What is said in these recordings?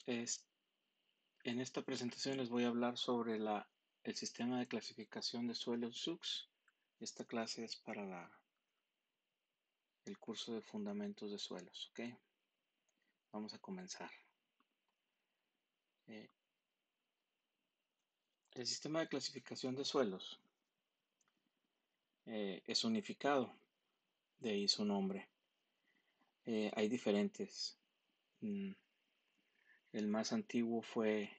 Es- en esta presentación les voy a hablar sobre el sistema de clasificación de suelos SUX. Esta clase es para el curso de fundamentos de suelos, ¿ok? Vamos a comenzar. Eh, el sistema de clasificación de suelos es unificado, de ahí su nombre. Hay diferentes. Mm, el más antiguo fue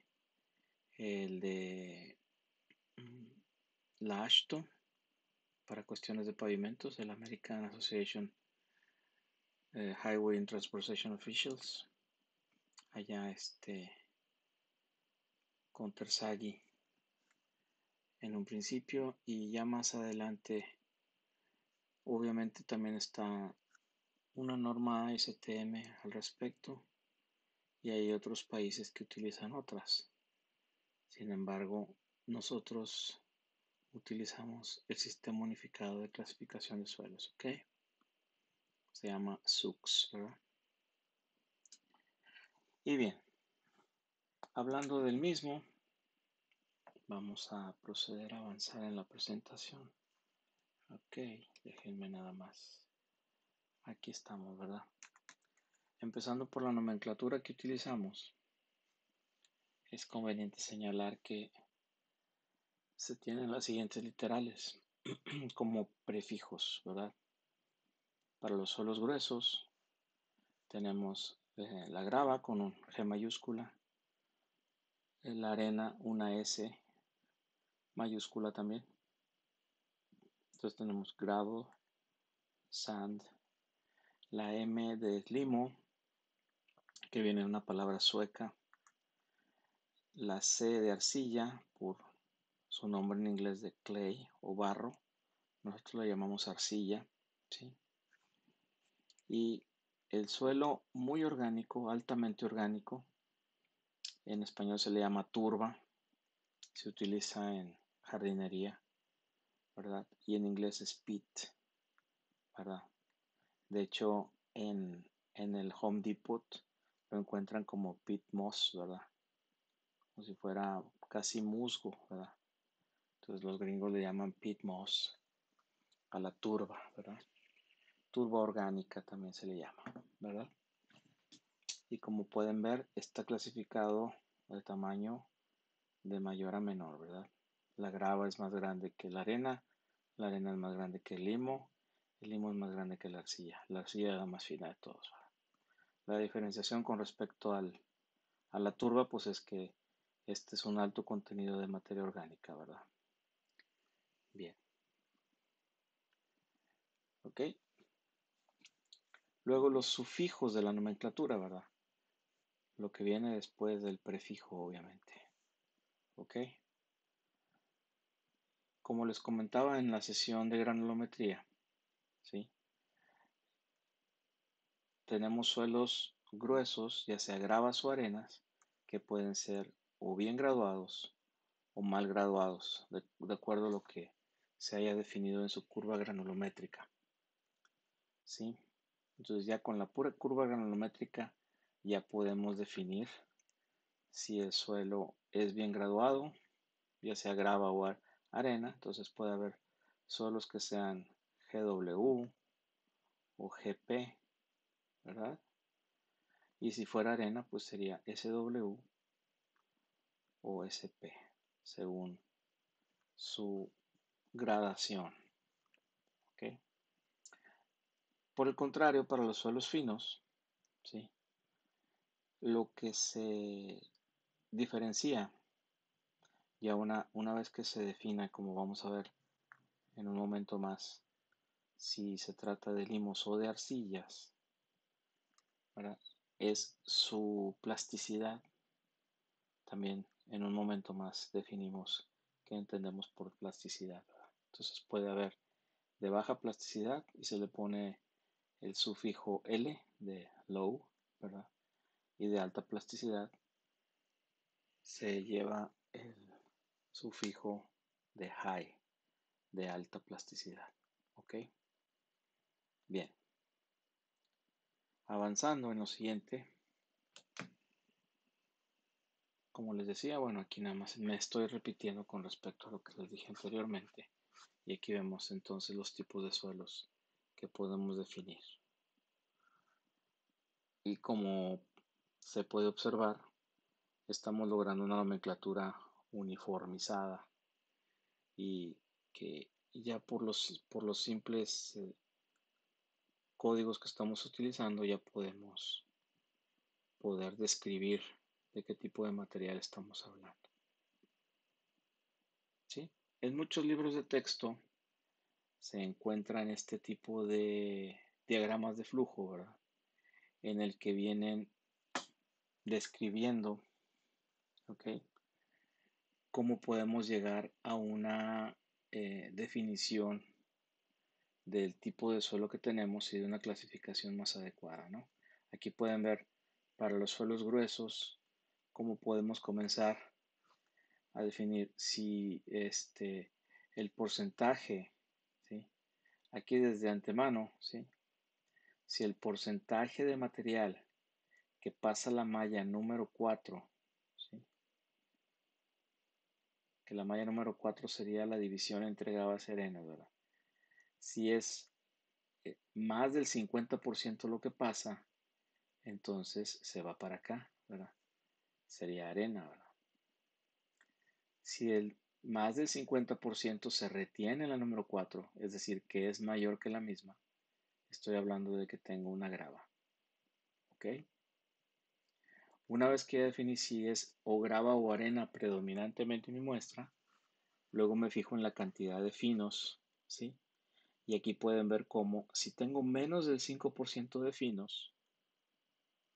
el de la AASHTO para cuestiones de pavimentos, el American Association Highway and Transportation Officials, allá con Terzaghi en un principio, y ya más adelante obviamente también está una norma ASTM al respecto, y hay otros países que utilizan otras. Sin embargo, nosotros utilizamos el sistema unificado de clasificación de suelos, ¿ok? Se llama SUX, ¿verdad? Y bien, hablando del mismo, vamos a proceder a avanzar en la presentación. Ok, déjenme nada más. Aquí estamos, ¿verdad? Empezando por la nomenclatura que utilizamos, es conveniente señalar que se tienen las siguientes literales como prefijos, ¿verdad? Para los suelos gruesos tenemos la grava con un G mayúscula, la arena una S mayúscula también. Entonces tenemos gravel, sand, la M de limo, que viene de una palabra sueca, la C de arcilla, por su nombre en inglés de clay o barro, nosotros lo llamamos arcilla, ¿sí? Y el suelo muy orgánico, altamente orgánico, en español se le llama turba, se utiliza en jardinería, ¿verdad? Y en inglés es peat, ¿verdad? De hecho, en el Home Depot lo encuentran como peat moss, ¿verdad? Como si fuera casi musgo, ¿verdad? Entonces los gringos le llaman peat moss a la turba, ¿verdad? Turba orgánica también se le llama, ¿verdad? Y como pueden ver, está clasificado de tamaño de mayor a menor, ¿verdad? La grava es más grande que la arena es más grande que el limo es más grande que la arcilla es la más fina de todos, ¿verdad? La diferenciación con respecto a la turba, pues es que este es un alto contenido de materia orgánica, ¿verdad? Bien, ¿ok? Luego los sufijos de la nomenclatura, ¿verdad? Lo que viene después del prefijo, obviamente, ¿ok? Como les comentaba en la sesión de granulometría, ¿sí? Tenemos suelos gruesos, ya sea gravas o arenas, que pueden ser o bien graduados o mal graduados, de acuerdo a lo que se haya definido en su curva granulométrica, ¿sí? Entonces ya con la pura curva granulométrica ya podemos definir si el suelo es bien graduado, ya sea grava o arena. Entonces puede haber suelos que sean GW o GP, ¿verdad? Y si fuera arena, pues sería SW o SP, según su gradación, ¿ok? Por el contrario, para los suelos finos, ¿sí? Lo que se diferencia, ya una vez que se defina, como vamos a ver en un momento más, si se trata de limos o de arcillas, ¿verdad? Es su plasticidad. También en un momento más definimos qué entendemos por plasticidad, ¿verdad? Entonces puede haber de baja plasticidad y se le pone el sufijo L de low, ¿verdad? Y de alta plasticidad se lleva el sufijo de high, de alta plasticidad, ¿ok? Bien, avanzando en lo siguiente, como les decía, bueno, aquí nada más me estoy repitiendo con respecto a lo que les dije anteriormente. Y aquí vemos entonces los tipos de suelos que podemos definir. Y como se puede observar, estamos logrando una nomenclatura uniformizada y que ya por los simples códigos que estamos utilizando ya podemos poder describir de qué tipo de material estamos hablando. ¿Sí? En muchos libros de texto se encuentran este tipo de diagramas de flujo, ¿verdad? En el que vienen describiendo, ¿ok? Cómo podemos llegar a una definición del tipo de suelo que tenemos y de una clasificación más adecuada, ¿no? Aquí pueden ver para los suelos gruesos cómo podemos comenzar a definir si el porcentaje, ¿sí? Aquí desde antemano, ¿sí? Si el porcentaje de material que pasa la malla número 4, ¿sí? Que la malla número 4 sería la división entre gravas y arenas, ¿verdad? Si es más del 50% lo que pasa, entonces se va para acá, ¿verdad? Sería arena, ¿verdad? Si el más del 50% se retiene en la número 4, es decir, que es mayor que la misma, estoy hablando de que tengo una grava, ¿ok? Una vez que ya definí si es o grava o arena predominantemente mi muestra, luego me fijo en la cantidad de finos, ¿sí? Y aquí pueden ver cómo si tengo menos del 5% de finos,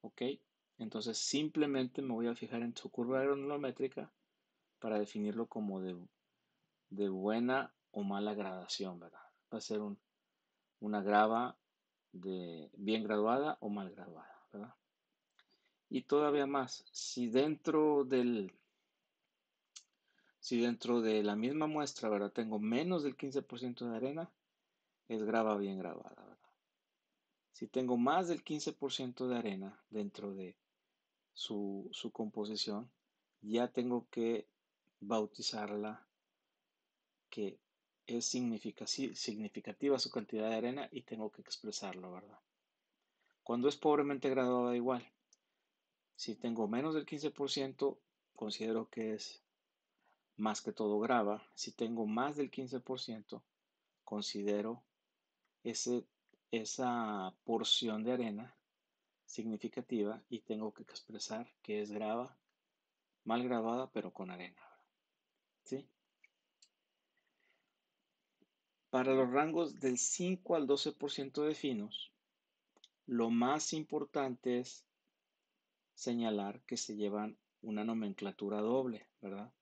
¿ok? Entonces simplemente me voy a fijar en su curva granulométrica para definirlo como de buena o mala gradación, ¿verdad? Va a ser una grava de bien graduada o mal graduada, ¿verdad? Y todavía más, si dentro de la misma muestra, ¿verdad? Tengo menos del 15% de arena, es grava bien graduada, ¿verdad? Si tengo más del 15% de arena dentro de su composición, ya tengo que bautizarla que es significativa su cantidad de arena y tengo que expresarlo, ¿verdad? Cuando es pobremente graduada igual, si tengo menos del 15%, considero que es más que todo grava. Si tengo más del 15%, considero esa porción de arena significativa y tengo que expresar que es grava, mal grabada, pero con arena, ¿sí? Para los rangos del 5 al 12% de finos, lo más importante es señalar que se llevan una nomenclatura doble, ¿verdad?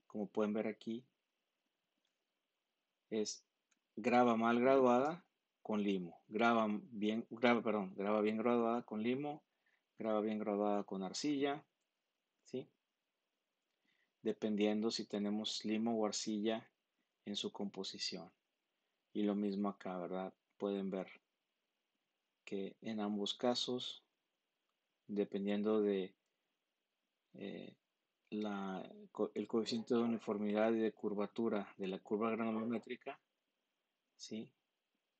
Como pueden ver aquí, es grava mal graduada con limo, grava bien graduada con limo, grava bien graduada con arcilla, ¿sí? Dependiendo si tenemos limo o arcilla en su composición. Y lo mismo acá, ¿verdad? Pueden ver que en ambos casos, dependiendo de eh, el coeficiente de uniformidad y de curvatura de la curva granulométrica, ¿sí?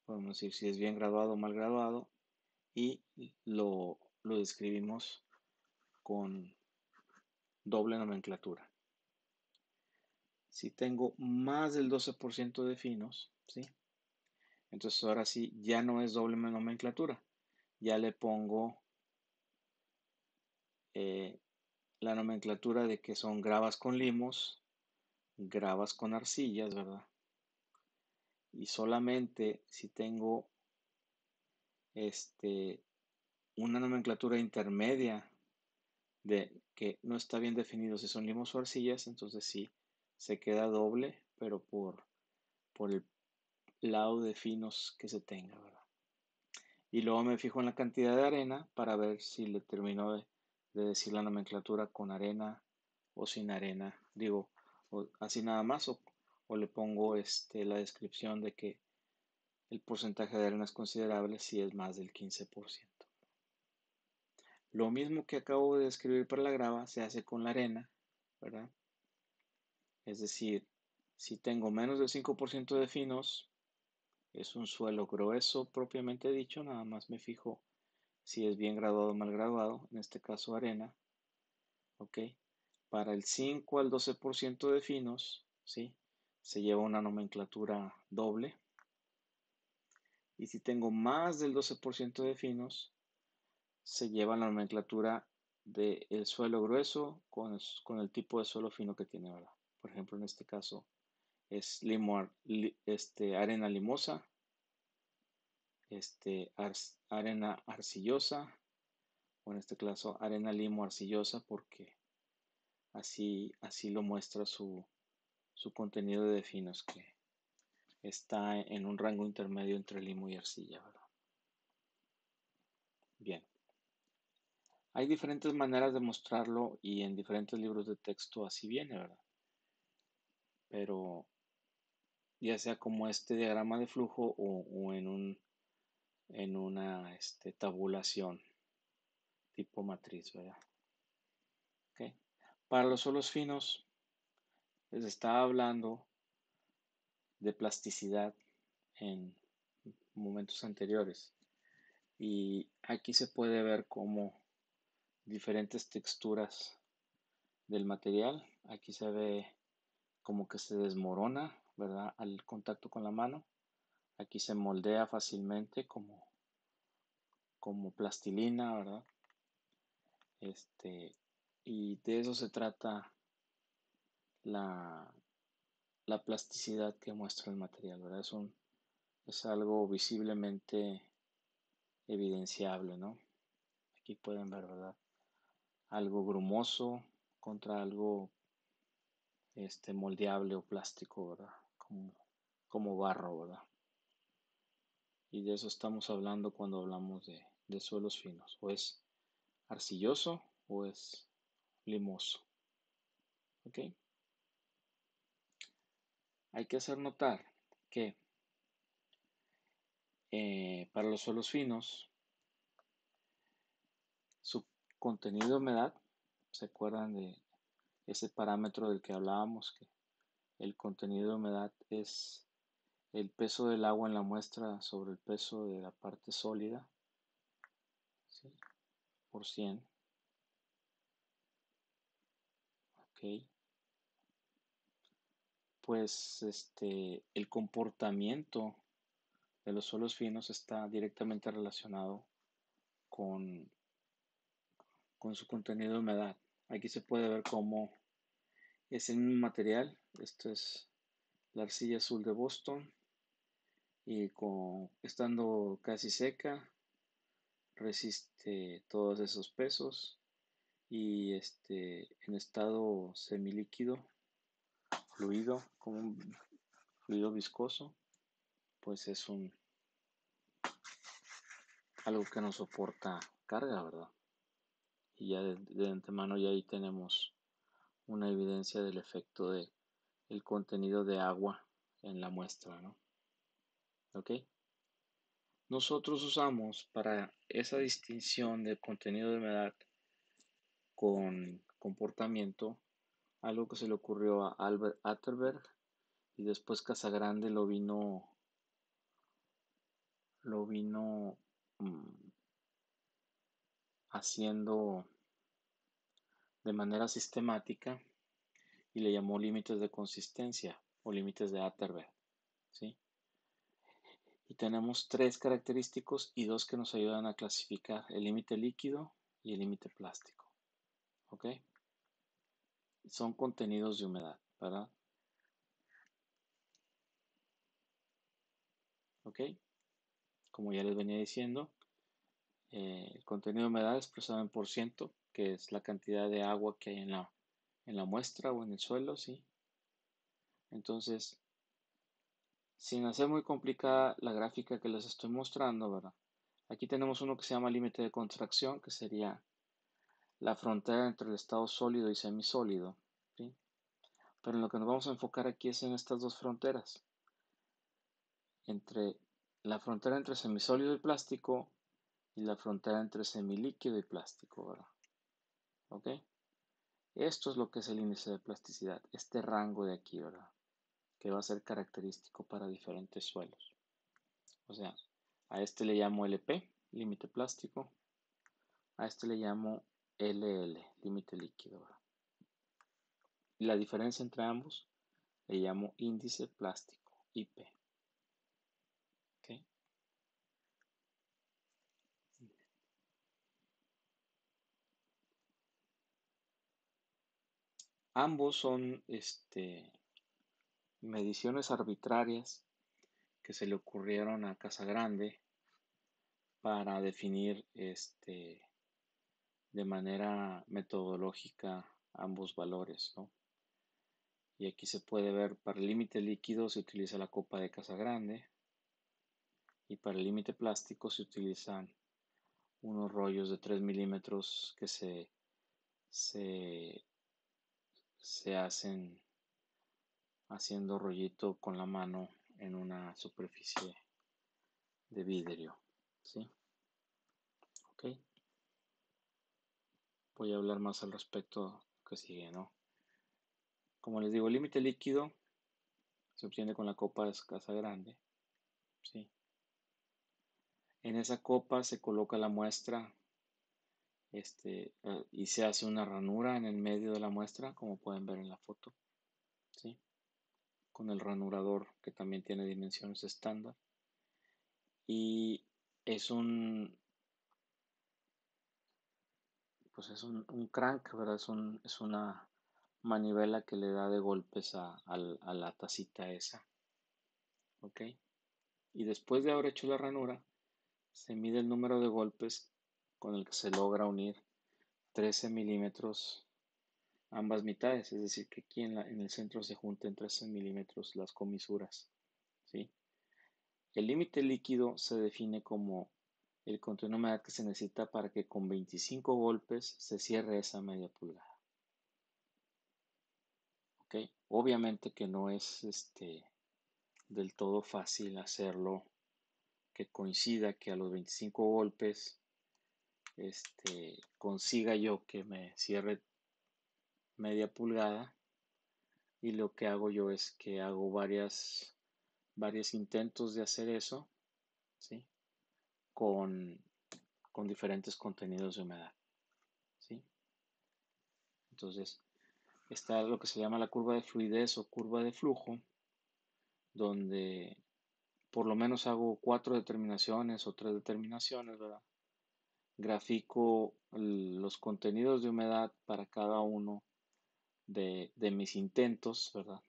Podemos decir si es bien graduado o mal graduado y lo describimos con doble nomenclatura. Si tengo más del 12% de finos, ¿sí? Entonces ahora sí ya no es doble nomenclatura. Ya le pongo eh, la nomenclatura de que son gravas con limos, gravas con arcillas, ¿verdad? Y solamente si tengo una nomenclatura intermedia de que no está bien definido si son limos o arcillas, entonces sí, se queda doble, pero por el lado de finos que se tenga, ¿verdad? Y luego me fijo en la cantidad de arena para ver si le termino de decir la nomenclatura con arena o sin arena. Digo, así nada más o le pongo la descripción de que el porcentaje de arena es considerable si es más del 15%. Lo mismo que acabo de describir para la grava se hace con la arena, ¿verdad? Es decir, si tengo menos del 5% de finos, es un suelo grueso propiamente dicho, nada más me fijo si es bien graduado o mal graduado, en este caso arena, ¿ok? Para el 5 al 12% de finos, ¿sí? Se lleva una nomenclatura doble. Y si tengo más del 12% de finos, se lleva la nomenclatura del suelo grueso con el tipo de suelo fino que tiene, ¿verdad? Por ejemplo, en este caso es arena limosa, arena arcillosa, o en este caso arena limo arcillosa, porque así lo muestra su contenido de finos, que está en un rango intermedio entre limo y arcilla, ¿verdad? Bien. Hay diferentes maneras de mostrarlo y en diferentes libros de texto así viene, ¿verdad? Pero ya sea como este diagrama de flujo o en una tabulación tipo matriz, ¿verdad? ¿Ok? Para los suelos finos, les estaba hablando de plasticidad en momentos anteriores. Y aquí se puede ver como diferentes texturas del material. Aquí se ve como que se desmorona, ¿verdad? Al contacto con la mano. Aquí se moldea fácilmente como plastilina, ¿verdad? Y de eso se trata la, la plasticidad que muestra el material, ¿verdad? Es algo visiblemente evidenciable, ¿no? Aquí pueden ver, ¿verdad? Algo grumoso contra algo moldeable o plástico, ¿verdad? Como barro, ¿verdad? Y de eso estamos hablando cuando hablamos de suelos finos. O es arcilloso o es limoso. ¿Ok? Hay que hacer notar que para los suelos finos, su contenido de humedad, ¿se acuerdan de ese parámetro del que hablábamos? Que el contenido de humedad es el peso del agua en la muestra sobre el peso de la parte sólida, ¿sí? Por 100. ¿Ok? Pues el comportamiento de los suelos finos está directamente relacionado con, con su contenido de humedad. Aquí se puede ver cómo es el mismo material. Esto es la arcilla azul de Boston y estando casi seca resiste todos esos pesos y en estado semilíquido, fluido, como un fluido viscoso, pues es algo que no soporta carga, ¿verdad? Y ya de antemano ya ahí tenemos una evidencia del efecto de el contenido de agua en la muestra, ¿no? ¿Ok? Nosotros usamos para esa distinción del contenido de humedad con comportamiento algo que se le ocurrió a Albert Atterberg y después Casagrande lo vino haciendo de manera sistemática y le llamó límites de consistencia o límites de Atterberg, ¿sí? Y tenemos tres característicos y dos que nos ayudan a clasificar: el límite líquido y el límite plástico. ¿Ok? Son contenidos de humedad, ¿verdad? ¿Ok? Como ya les venía diciendo, el contenido de humedad expresado en por ciento, que es la cantidad de agua que hay en la muestra o en el suelo, ¿sí? Entonces, sin hacer muy complicada la gráfica que les estoy mostrando, ¿verdad? Aquí tenemos uno que se llama límite de contracción, que sería la frontera entre el estado sólido y semisólido, ¿sí? Pero en lo que nos vamos a enfocar aquí es en estas dos fronteras, entre la frontera entre semisólido y plástico y la frontera entre semilíquido y plástico, ¿verdad? ¿Ok? Esto es lo que es el índice de plasticidad, este rango de aquí, ¿verdad? Que va a ser característico para diferentes suelos. O sea, a este le llamo LP, límite plástico, a este le llamo LL, límite líquido, ¿verdad? Y la diferencia entre ambos le llamo índice plástico, IP. ¿Ok? Ambos son mediciones arbitrarias que se le ocurrieron a Casagrande para definir de manera metodológica ambos valores, ¿no? Y aquí se puede ver, para el límite líquido se utiliza la copa de Casagrande y para el límite plástico se utilizan unos rollos de 3 milímetros que se, se hacen haciendo rollito con la mano en una superficie de vidrio, ¿sí? Ok, voy a hablar más al respecto que sigue, ¿no? Como les digo, el límite líquido se obtiene con la copa de Casagrande, ¿sí? En esa copa se coloca la muestra y se hace una ranura en el medio de la muestra, como pueden ver en la foto, ¿sí? Con el ranurador que también tiene dimensiones estándar. Y es pues es un crank, ¿verdad? Es una manivela que le da de golpes a la tacita esa, ¿ok? Y después de haber hecho la ranura, se mide el número de golpes con el que se logra unir 13 milímetros ambas mitades, es decir, que aquí en el centro se junten 13 milímetros las comisuras, ¿sí? El límite líquido se define como el contenido de humedad que se necesita para que con 25 golpes se cierre esa media pulgada, ¿ok? Obviamente que no es del todo fácil hacerlo, que coincida que a los 25 golpes consiga yo que me cierre media pulgada, y lo que hago yo es que hago varios intentos de hacer eso, ¿sí? Con, con diferentes contenidos de humedad, ¿sí? Entonces, está lo que se llama la curva de fluidez o curva de flujo, donde por lo menos hago 4 determinaciones o 3 determinaciones, ¿verdad? Grafico los contenidos de humedad para cada uno de mis intentos, ¿verdad?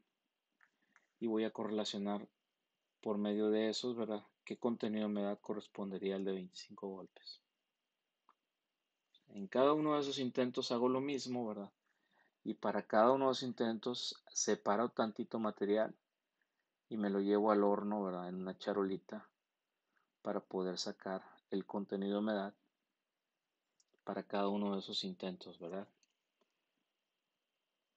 Y voy a correlacionar por medio de esos, ¿verdad? ¿Qué contenido de humedad correspondería al de 25 golpes? En cada uno de esos intentos hago lo mismo, ¿verdad? Y para cada uno de esos intentos separo tantito material y me lo llevo al horno, ¿verdad? En una charolita para poder sacar el contenido de humedad para cada uno de esos intentos, ¿verdad?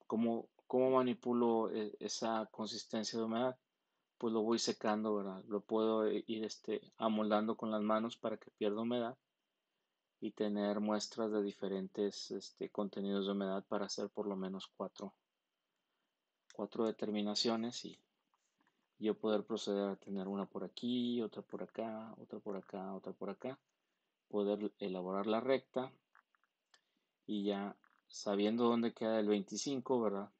¿Cómo manipulo esa consistencia de humedad? Pues lo voy secando, ¿verdad? Lo puedo ir amoldando con las manos para que pierda humedad y tener muestras de diferentes contenidos de humedad para hacer por lo menos cuatro determinaciones y yo poder proceder a tener una por aquí, otra por acá, otra por acá, otra por acá, poder elaborar la recta y ya sabiendo dónde queda el 25, ¿verdad?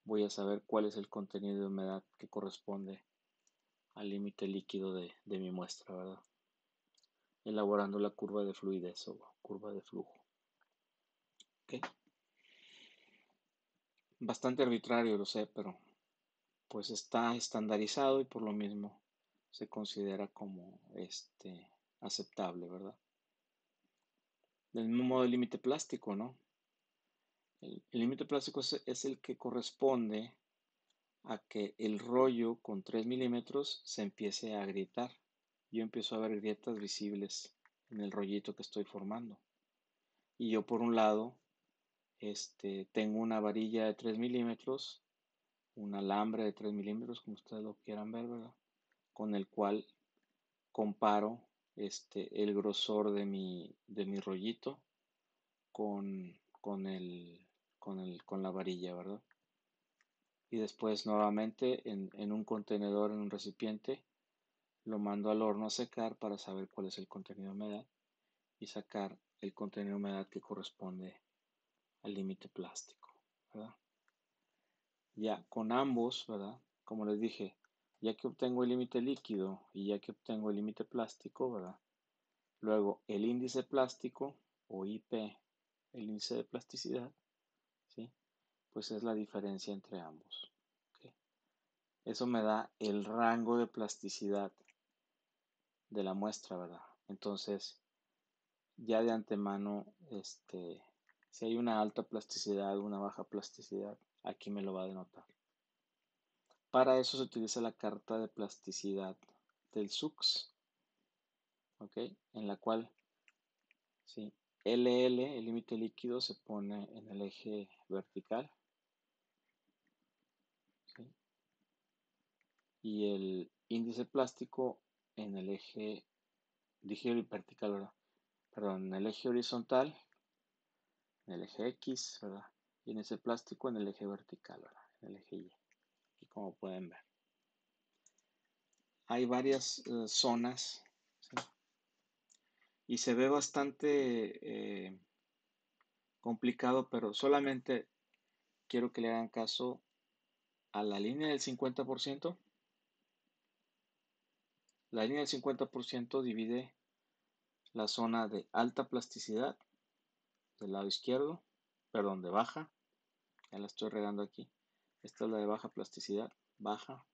Voy a saber cuál es el contenido de humedad que corresponde al límite líquido de mi muestra, ¿verdad? Elaborando la curva de fluidez o curva de flujo. ¿Ok? Bastante arbitrario, lo sé, pero pues está estandarizado y por lo mismo se considera como aceptable, ¿verdad? Del mismo modo el límite plástico, ¿no? El límite plástico es el que corresponde a que el rollo con 3 milímetros se empiece a agrietar. Yo empiezo a ver grietas visibles en el rollito que estoy formando. Y yo por un lado tengo una varilla de 3 milímetros, un alambre de 3 milímetros, como ustedes lo quieran ver, ¿verdad? Con el cual comparo el grosor de mi rollito con la varilla, ¿verdad? Y después nuevamente en un contenedor, en un recipiente, lo mando al horno a secar para saber cuál es el contenido de humedad y sacar el contenido de humedad que corresponde al límite plástico, ¿verdad? Ya con ambos, ¿verdad? Como les dije, ya que obtengo el límite líquido y ya que obtengo el límite plástico, ¿verdad? Luego el índice plástico o IP, el índice de plasticidad, ¿sí? Pues es la diferencia entre ambos. ¿Ok? Eso me da el rango de plasticidad de la muestra, ¿verdad? Entonces, ya de antemano, si hay una alta plasticidad o una baja plasticidad, aquí me lo va a denotar. Para eso se utiliza la carta de plasticidad del SUX, ¿ok? En la cual, ¿sí? LL, el límite líquido, se pone en el eje vertical, ¿sí? Y el índice plástico en el eje, dije vertical, ¿verdad? Perdón, en el eje horizontal, en el eje X, ¿verdad? Y en ese plástico en el eje vertical, ¿verdad? En el eje Y, aquí como pueden ver. Hay varias zonas, ¿sí? Y se ve bastante complicado, pero solamente quiero que le hagan caso a la línea del 50%. La línea del 50% divide la zona de alta plasticidad del lado izquierdo, perdón, de baja, ya la estoy regando aquí. Esta es la de baja plasticidad, baja.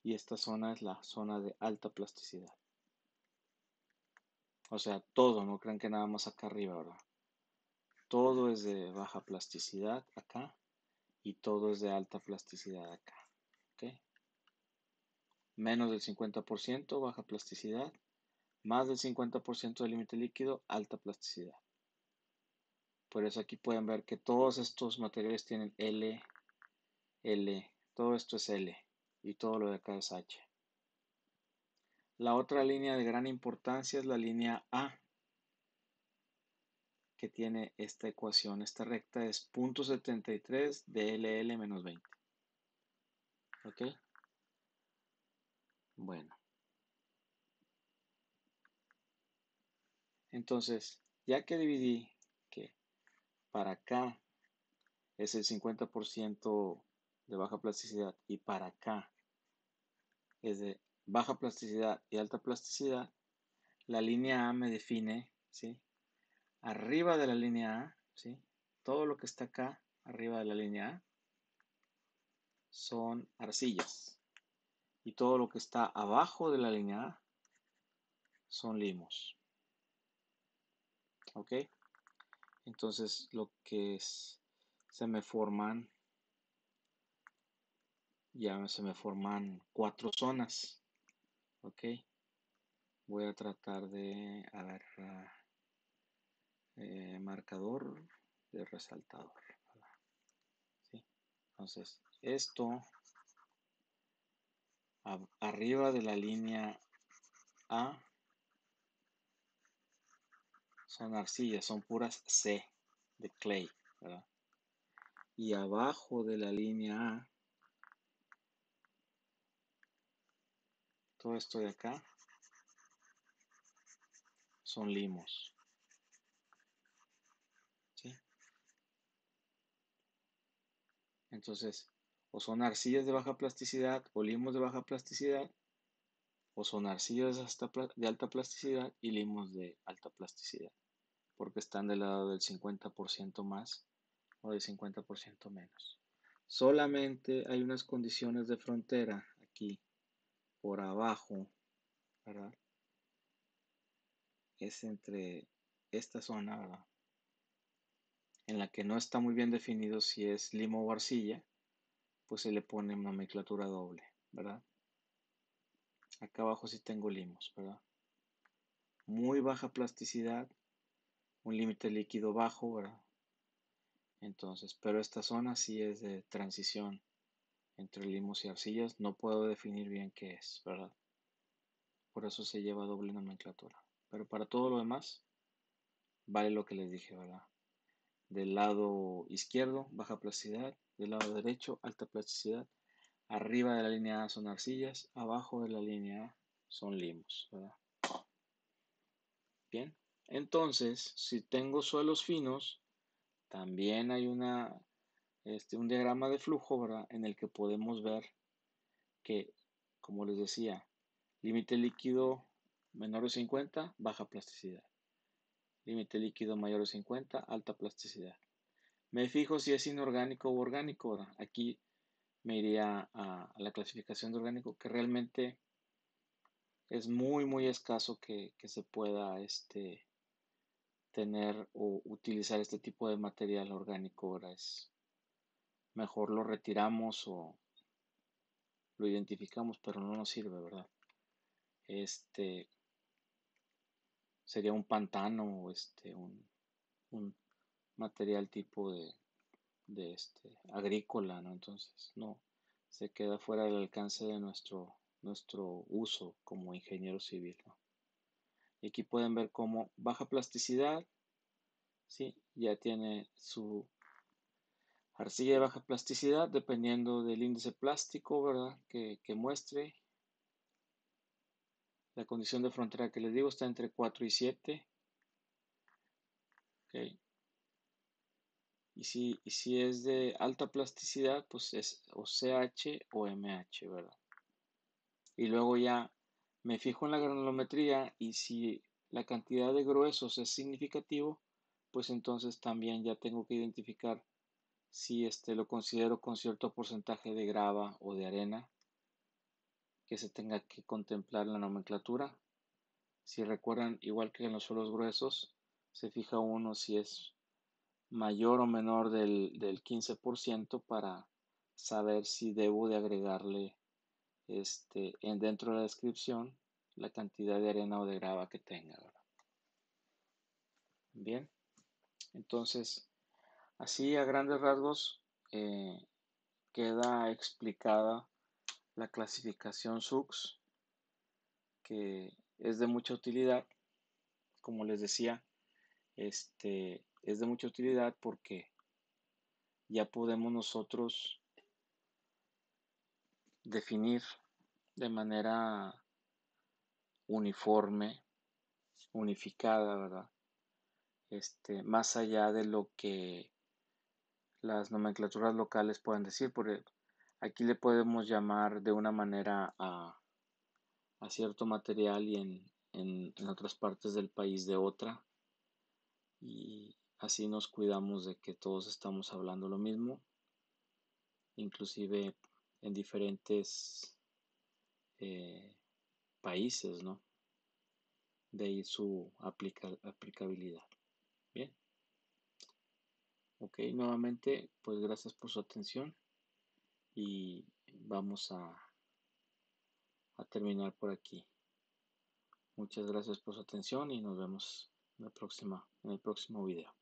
Y esta zona es la zona de alta plasticidad. O sea, todo, no crean que nada más acá arriba, ¿verdad? Todo es de baja plasticidad acá y todo es de alta plasticidad acá. ¿Ok? Menos del 50%, baja plasticidad. Más del 50% del límite líquido, alta plasticidad. Por eso aquí pueden ver que todos estos materiales tienen L, L, todo esto es L y todo lo de acá es H. La otra línea de gran importancia es la línea A, que tiene esta ecuación. Esta recta es 0.73 de LL menos 20. ¿Ok? Bueno, entonces, ya que dividí que para acá es el 50% de baja plasticidad y para acá es de baja plasticidad y alta plasticidad, la línea A me define, ¿sí? Arriba de la línea A, ¿sí? Todo lo que está acá, arriba de la línea A, son arcillas. Y todo lo que está abajo de la línea A son limos. ¿Ok? Entonces lo que es, se me forman, ya se me forman 4 zonas. ¿Ok? Voy a tratar de agarrar marcador de resaltador. ¿Sí? Entonces, esto arriba de la línea A son arcillas, son puras C de clay, ¿verdad? Y abajo de la línea A, todo esto de acá son limos, ¿sí? Entonces, o son arcillas de baja plasticidad o limos de baja plasticidad, o son arcillas de alta plasticidad y limos de alta plasticidad, porque están del lado del 50% más o del 50% menos. Solamente hay unas condiciones de frontera aquí por abajo, ¿verdad? Es entre esta zona, ¿verdad? En la que no está muy bien definido si es limo o arcilla, pues se le pone nomenclatura doble, ¿verdad? Acá abajo sí tengo limos, ¿verdad? Muy baja plasticidad, un límite líquido bajo, ¿verdad? Entonces, pero esta zona sí es de transición entre limos y arcillas. No puedo definir bien qué es, ¿verdad? Por eso se lleva doble nomenclatura. Pero para todo lo demás, vale lo que les dije, ¿verdad? Del lado izquierdo, baja plasticidad. Del lado derecho, alta plasticidad. Arriba de la línea A son arcillas. Abajo de la línea A son limos, ¿verdad? Bien. Entonces, si tengo suelos finos, también hay un diagrama de flujo, ¿verdad? En el que podemos ver que, como les decía, límite líquido menor de 50, baja plasticidad. Límite líquido mayor de 50, alta plasticidad. Me fijo si es inorgánico o orgánico, ¿verdad? Aquí me iría a la clasificación de orgánico, que realmente es muy, muy escaso que se pueda tener o utilizar este tipo de material orgánico, ¿verdad? Es mejor lo retiramos o lo identificamos, pero no nos sirve, ¿verdad? Este sería un pantano o un material tipo de agrícola, ¿no? Entonces, no, se queda fuera del alcance de nuestro uso como ingeniero civil, ¿no? Y aquí pueden ver cómo baja plasticidad, ¿sí? Ya tiene su arcilla de baja plasticidad dependiendo del índice plástico, ¿verdad? Que muestre. La condición de frontera que les digo está entre 4 y 7. ¿Ok? Y si es de alta plasticidad, pues es o CH o MH, ¿verdad? Y luego ya me fijo en la granulometría y si la cantidad de gruesos es significativo, pues entonces también ya tengo que identificar si lo considero con cierto porcentaje de grava o de arena que se tenga que contemplar en la nomenclatura. Si recuerdan, igual que en los suelos gruesos, se fija uno si es mayor o menor del 15% para saber si debo de agregarle dentro de la descripción la cantidad de arena o de grava que tenga, ¿verdad? Bien, entonces así a grandes rasgos queda explicada la clasificación SUX, que es de mucha utilidad. Como les decía, es de mucha utilidad porque ya podemos nosotros definir de manera uniforme, unificada, ¿verdad? Más allá de lo que las nomenclaturas locales puedan decir, porque aquí le podemos llamar de una manera a cierto material y en otras partes del país de otra, y así nos cuidamos de que todos estamos hablando lo mismo, inclusive en diferentes países, ¿no? De ahí su aplicabilidad. Bien, ok, nuevamente, pues gracias por su atención y vamos a terminar por aquí. Muchas gracias por su atención y nos vemos en el próximo video.